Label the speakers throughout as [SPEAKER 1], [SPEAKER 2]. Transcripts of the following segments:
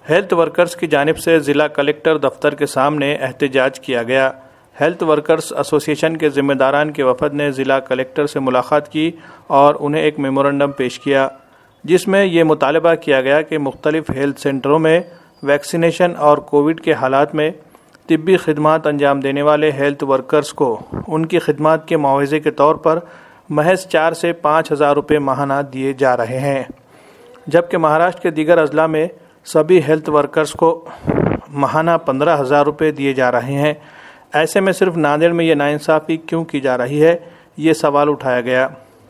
[SPEAKER 1] Health workers की जानिब से ज़िला कलेक्टर दफ्तर के सामने एहतजाज किया गया। हेल्थ वर्कर्स एसोसिएशन के ज़िम्मेदारान के वफद ने ज़िला कलेक्टर से मुलाकात की और उन्हें एक मेमोरेंडम पेश किया, जिसमें ये मुतालबा किया गया कि मुख्तलिफ हेल्थ सेंटरों में वैक्सीनेशन और कोविड के हालात में तिब्बी खिदमात अंजाम देने वाले हेल्थ वर्कर्स को उनकी खिदमात के मुआवजे के तौर पर महज 4 से 5 हज़ार रुपये माहाना दिए जा रहे हैं, जबकि महाराष्ट्र के दीगर अजला में सभी हेल्थ वर्कर्स को माहाना 15,000 रुपये दिए जा रहे हैं। ऐसे में सिर्फ नांदेड़ में ये नाइंसाफ़ी क्यों की जा रही है, ये सवाल उठाया गया।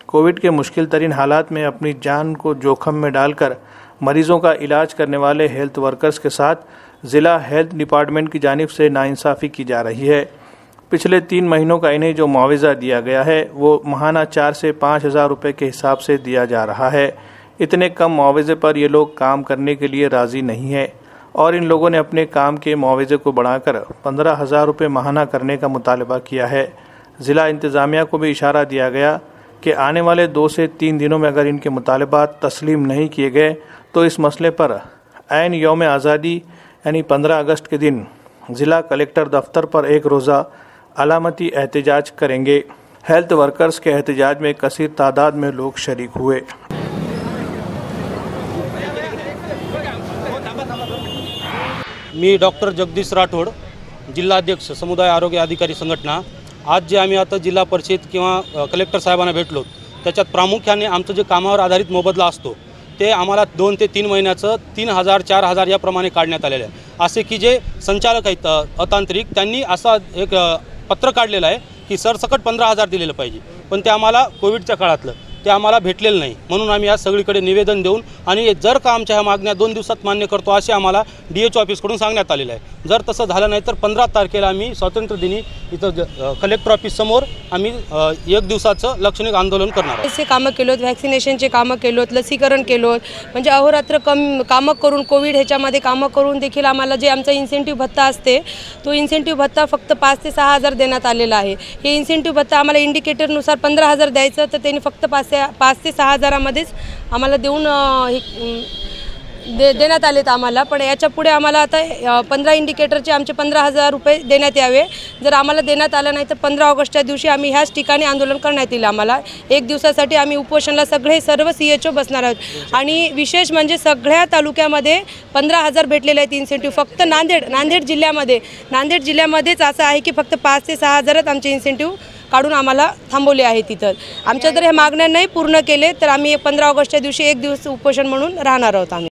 [SPEAKER 1] कोविड के मुश्किल तरीन हालात में अपनी जान को जोखम में डालकर मरीजों का इलाज करने वाले हेल्थ वर्कर्स के साथ ज़िला हेल्थ डिपार्टमेंट की जानिब से नाइंसाफ़ी की जा रही है। पिछले 3 महीनों का इन्हें जो मुआवजा दिया गया है वो माहाना 4 से 5 हज़ार रुपये के हिसाब से दिया जा रहा है। इतने कम मुआवजे पर ये लोग काम करने के लिए राज़ी नहीं है और इन लोगों ने अपने काम के मुआवजे को बढ़ाकर 15,000 रुपये माहाना करने का मुतालबा किया है। ज़िला इंतज़ामिया को भी इशारा दिया गया कि आने वाले 2 से 3 दिनों में अगर इनके मुतालबात तस्लीम नहीं किए गए तो इस मसले पर ऐन यौम आज़ादी यानी 15 अगस्त के दिन ज़िला कलेक्टर दफ्तर पर एक रोज़ा अलामती एहतजाज करेंगे। हेल्थ वर्कर्स के एहतजाज में कसीर तादाद में लोग शरीक हुए।
[SPEAKER 2] मी डॉक्टर जगदीश राठोड, जिल्हाध्यक्ष समुदाय आरोग्य अधिकारी संघटना। आज जे आम्ही आता जिल्हा परिषद किंवा कलेक्टर साहेबांना भेटलो त्याच्यात प्रामुख्याने आमचं जे कामावर आधारित मोबदला असतो ते आम्हाला 2 ते 3 महिन्याचं 3,000 4,000 याप्रमाणे काढण्यात आलेलं आहे। असे की जे संचालक आहेत अतांत्रिक त्यांनी असा एक पत्र काढलेलं आहे की सरसकट 15,000 दिलेलं पाहिजे, पण ते आम्हाला कोविडच्या काळातलं ते आम्हाला भेटलेलं नाही। म्हणून आम्ही आज सगळीकडे निवेदन देऊन आणि जर का आमच्या ह्या मागण्या 2 दिवसात मान्य करतो असे आम्हाला DH ऑफिसकडून सांगण्यात आलेलं आहे। जर तसं झालं नाही तर 15 तारखेला आम्ही स्वातंत्र्य दिनी इथं कलेक्टर ऑफिस समोर आम्ही 1 दिवसाचं लाक्षणिक आंदोलन करणार आहोत।
[SPEAKER 3] असे कामं केलोत, वॅक्सिनेशनचे कामं केलोत, लसीकरण केलोत, म्हणजे अहोरात्र कामं करून कोविड ह्याच्यामध्ये कामं करून देखील आम्हाला जे आमचा इन्सेंटिव्ह भत्ता असते तो इन्सेंटिव्ह भत्ता फक्त 5 ते 6 हजार देण्यात आलेला आहे। हे इन्सेंटिव्ह भत्ता आम्हाला इंडिकेटरनुसार 15,000 द्यायचं, तर त्यांनी फक्त 5 ते 6 हजारामध्येच आम्हाला देऊन देण्यात आलेत आम्हाला। पण याच्या पुढे आम्हाला आता 15 इंडिकेटरचे आमचे 15,000 रुपये देण्यात यावे। जर आम्हाला देण्यात आलं नाही तर 15 ऑगस्टच्या दिवशी आम्ही ह्याच ठिकाणी आंदोलन करण्यात येईल। आम्हाला 1 दिवसासाठी आम्ही उपोषणला सर्व CHO बसणार आहोत आणि विशेष म्हणजे सगळ्या तालुक्यामध्ये 15,000 भेटलेले आहेत इन्सेंटिव्ह। फक्त नांदेड जिल्ह्यामध्येच असं आहे की फक्त 5 ते 6 हजारच आमचे इन्सेंटिव्ह काढून आम्हाला थांबवले आहे तिथं। आमच्या जर ह्या मागण्या नाही पूर्ण केले तर आम्ही 15 ऑगस्टच्या दिवशी 1 दिवस उपोषण म्हणून राहणार आहोत आम्ही।